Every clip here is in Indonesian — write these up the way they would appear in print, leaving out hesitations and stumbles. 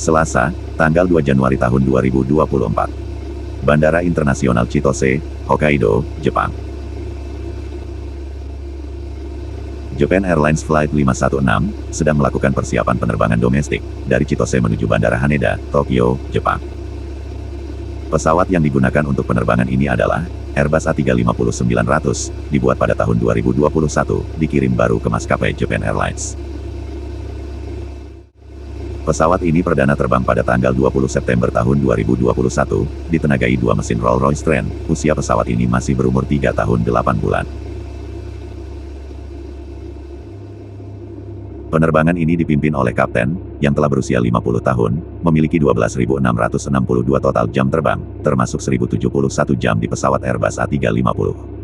Selasa, tanggal 2 Januari tahun 2024. Bandara Internasional Chitose, Hokkaido, Jepang. Japan Airlines Flight 516 sedang melakukan persiapan penerbangan domestik dari Chitose menuju Bandara Haneda, Tokyo, Jepang. Pesawat yang digunakan untuk penerbangan ini adalah Airbus A350-900, dibuat pada tahun 2021, dikirim baru ke maskapai Japan Airlines. Pesawat ini perdana terbang pada tanggal 20 September tahun 2021, ditenagai dua mesin Rolls-Royce Trent. Usia pesawat ini masih berumur 3 tahun 8 bulan. Penerbangan ini dipimpin oleh kapten, yang telah berusia 50 tahun, memiliki 12.662 total jam terbang, termasuk 1.071 jam di pesawat Airbus A350.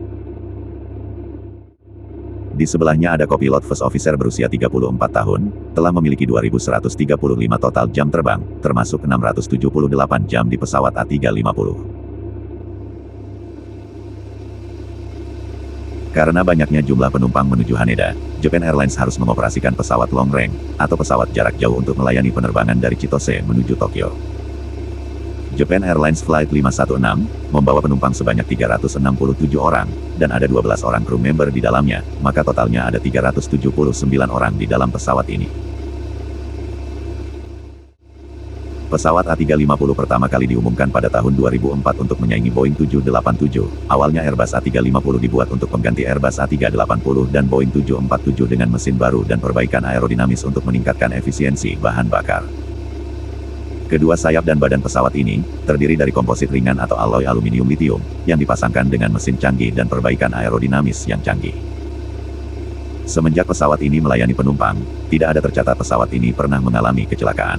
Di sebelahnya ada kopilot first officer berusia 34 tahun, telah memiliki 2.135 total jam terbang, termasuk 678 jam di pesawat A350. Karena banyaknya jumlah penumpang menuju Haneda, Japan Airlines harus mengoperasikan pesawat long range, atau pesawat jarak jauh untuk melayani penerbangan dari Chitose menuju Tokyo. Japan Airlines Flight 516 membawa penumpang sebanyak 367 orang, dan ada 12 orang kru member di dalamnya, maka totalnya ada 379 orang di dalam pesawat ini. Pesawat A350 pertama kali diumumkan pada tahun 2004 untuk menyaingi Boeing 787. Awalnya Airbus A350 dibuat untuk pengganti Airbus A380 dan Boeing 747 dengan mesin baru dan perbaikan aerodinamis untuk meningkatkan efisiensi bahan bakar. Kedua sayap dan badan pesawat ini terdiri dari komposit ringan atau alloy aluminium litium yang dipasangkan dengan mesin canggih dan perbaikan aerodinamis yang canggih. Semenjak pesawat ini melayani penumpang, tidak ada tercatat pesawat ini pernah mengalami kecelakaan.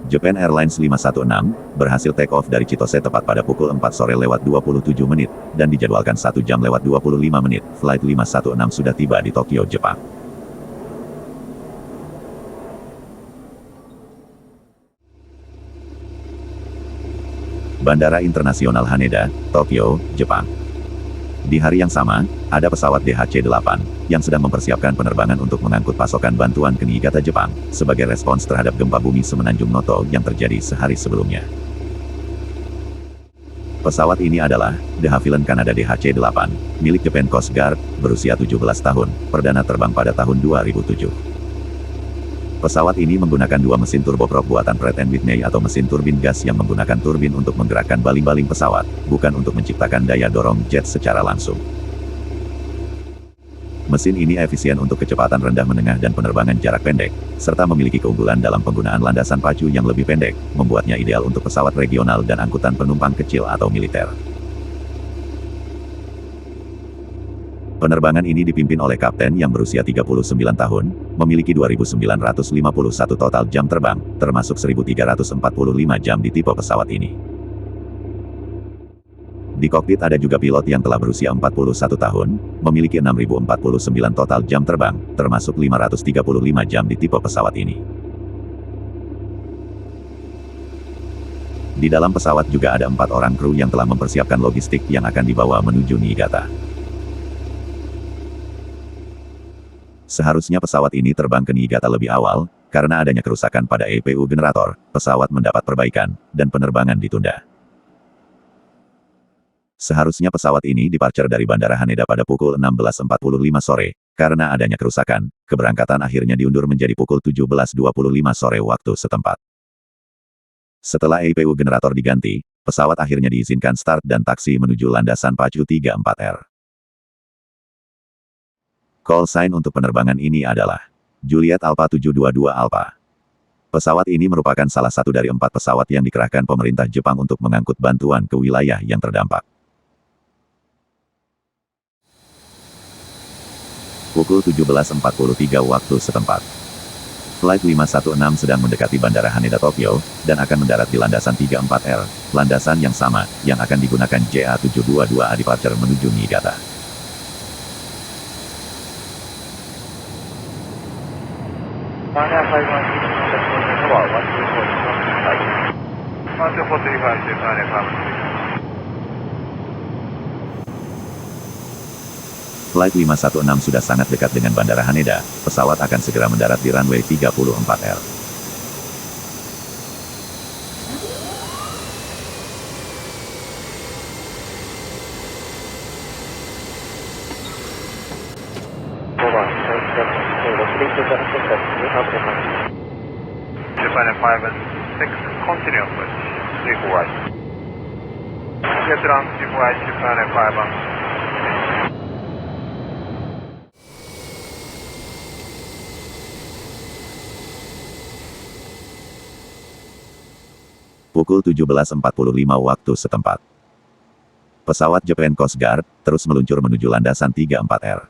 Japan Airlines 516 berhasil take off dari Chitose tepat pada pukul 4 sore lewat 27 menit dan dijadwalkan 1 jam lewat 25 menit. Flight 516 sudah tiba di Tokyo, Jepang. Bandara Internasional Haneda, Tokyo, Jepang. Di hari yang sama, ada pesawat DHC-8 yang sedang mempersiapkan penerbangan untuk mengangkut pasokan bantuan ke Niigata, Jepang, sebagai respons terhadap gempa bumi semenanjung Noto yang terjadi sehari sebelumnya. Pesawat ini adalah De Havilland Canada DHC-8, milik Japan Coast Guard, berusia 17 tahun, perdana terbang pada tahun 2007. Pesawat ini menggunakan dua mesin turboprop buatan Pratt & Whitney atau mesin turbin gas yang menggunakan turbin untuk menggerakkan baling-baling pesawat, bukan untuk menciptakan daya dorong jet secara langsung. Mesin ini efisien untuk kecepatan rendah menengah dan penerbangan jarak pendek, serta memiliki keunggulan dalam penggunaan landasan pacu yang lebih pendek, membuatnya ideal untuk pesawat regional dan angkutan penumpang kecil atau militer. Penerbangan ini dipimpin oleh kapten yang berusia 39 tahun, memiliki 2.951 total jam terbang, termasuk 1.345 jam di tipe pesawat ini. Di kokpit ada juga pilot yang telah berusia 41 tahun, memiliki 6.049 total jam terbang, termasuk 535 jam di tipe pesawat ini. Di dalam pesawat juga ada 4 orang kru yang telah mempersiapkan logistik yang akan dibawa menuju Niigata. Seharusnya pesawat ini terbang ke Niigata lebih awal, karena adanya kerusakan pada EPU generator, pesawat mendapat perbaikan, dan penerbangan ditunda. Seharusnya pesawat ini departure dari Bandara Haneda pada pukul 16.45 sore, karena adanya kerusakan, keberangkatan akhirnya diundur menjadi pukul 17.25 sore waktu setempat. Setelah EPU generator diganti, pesawat akhirnya diizinkan start dan taksi menuju landasan pacu 34R. Call sign untuk penerbangan ini adalah Juliet Alpha 722 Alpha. Pesawat ini merupakan salah satu dari 4 pesawat yang dikerahkan pemerintah Jepang untuk mengangkut bantuan ke wilayah yang terdampak. Pukul 17.43 waktu setempat. Flight 516 sedang mendekati Bandara Haneda Tokyo, dan akan mendarat di landasan 34R, landasan yang sama, yang akan digunakan JA722A departure menuju Niigata. Flight 516 sudah sangat dekat dengan Bandara Haneda, pesawat akan segera mendarat di runway 34R. Japan 5 and 6, continue with 34 right. Get on 34 right, Japan 5 on. Pukul 17.45 waktu setempat. Pesawat Japan Coast Guard terus meluncur menuju landasan 34R.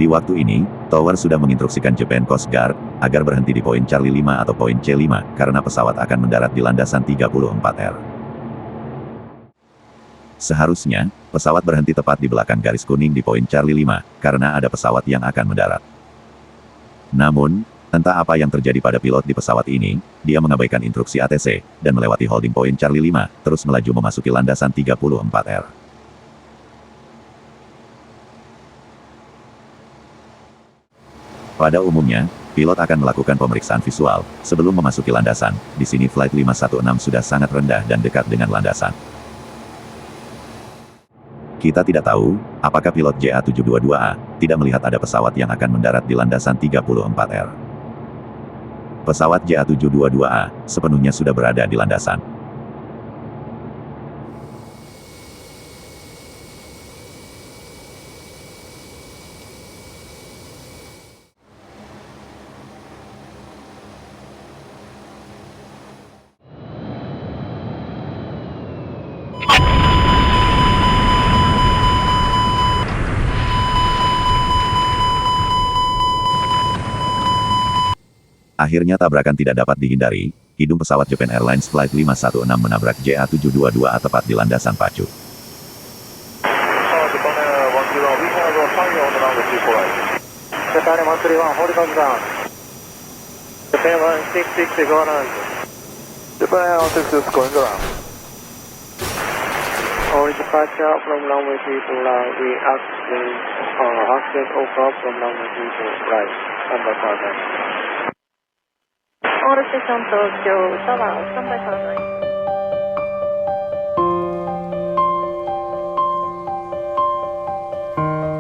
Di waktu ini, Tower sudah menginstruksikan Japan Coast Guard agar berhenti di poin Charlie 5 atau poin C5 karena pesawat akan mendarat di landasan 34R. Seharusnya, pesawat berhenti tepat di belakang garis kuning di poin Charlie 5 karena ada pesawat yang akan mendarat. Namun, entah apa yang terjadi pada pilot di pesawat ini, dia mengabaikan instruksi ATC dan melewati holding point Charlie 5, terus melaju memasuki landasan 34R. Pada umumnya, pilot akan melakukan pemeriksaan visual sebelum memasuki landasan. Di sini Flight 516 sudah sangat rendah dan dekat dengan landasan. Kita tidak tahu, apakah pilot JA722A tidak melihat ada pesawat yang akan mendarat di landasan 34R. Pesawat JA722A sepenuhnya sudah berada di landasan. Akhirnya tabrakan tidak dapat dihindari, hidung pesawat Japan Airlines Flight 516 menabrak JA722A tepat di landasan pacu.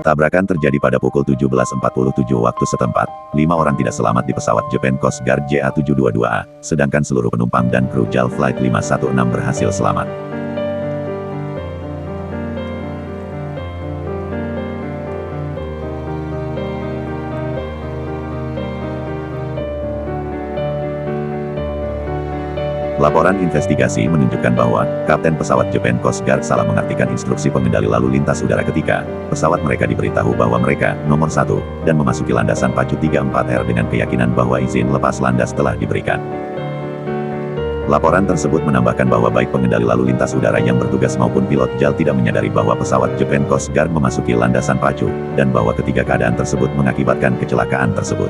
Tabrakan terjadi pada pukul 17.47 waktu setempat. 5 orang tidak selamat di pesawat Japan Coast Guard JA722A, sedangkan seluruh penumpang dan kru JAL Flight 516 berhasil selamat. Laporan investigasi menunjukkan bahwa kapten pesawat Japan Coast Guard salah mengartikan instruksi pengendali lalu lintas udara ketika pesawat mereka diberitahu bahwa mereka nomor 1 dan memasuki landasan pacu 34R dengan keyakinan bahwa izin lepas landas telah diberikan. Laporan tersebut menambahkan bahwa baik pengendali lalu lintas udara yang bertugas maupun pilot JAL tidak menyadari bahwa pesawat Japan Coast Guard memasuki landasan pacu, dan bahwa ketiga keadaan tersebut mengakibatkan kecelakaan tersebut.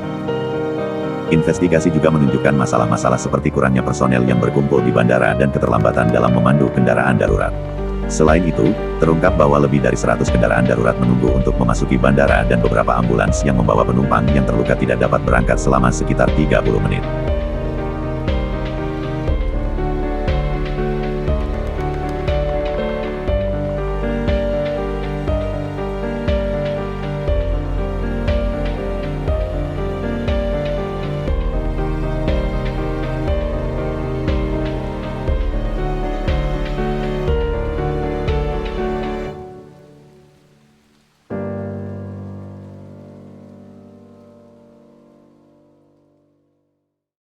Investigasi juga menunjukkan masalah-masalah seperti kurangnya personel yang berkumpul di bandara dan keterlambatan dalam memandu kendaraan darurat. Selain itu, terungkap bahwa lebih dari 100 kendaraan darurat menunggu untuk memasuki bandara dan beberapa ambulans yang membawa penumpang yang terluka tidak dapat berangkat selama sekitar 30 menit.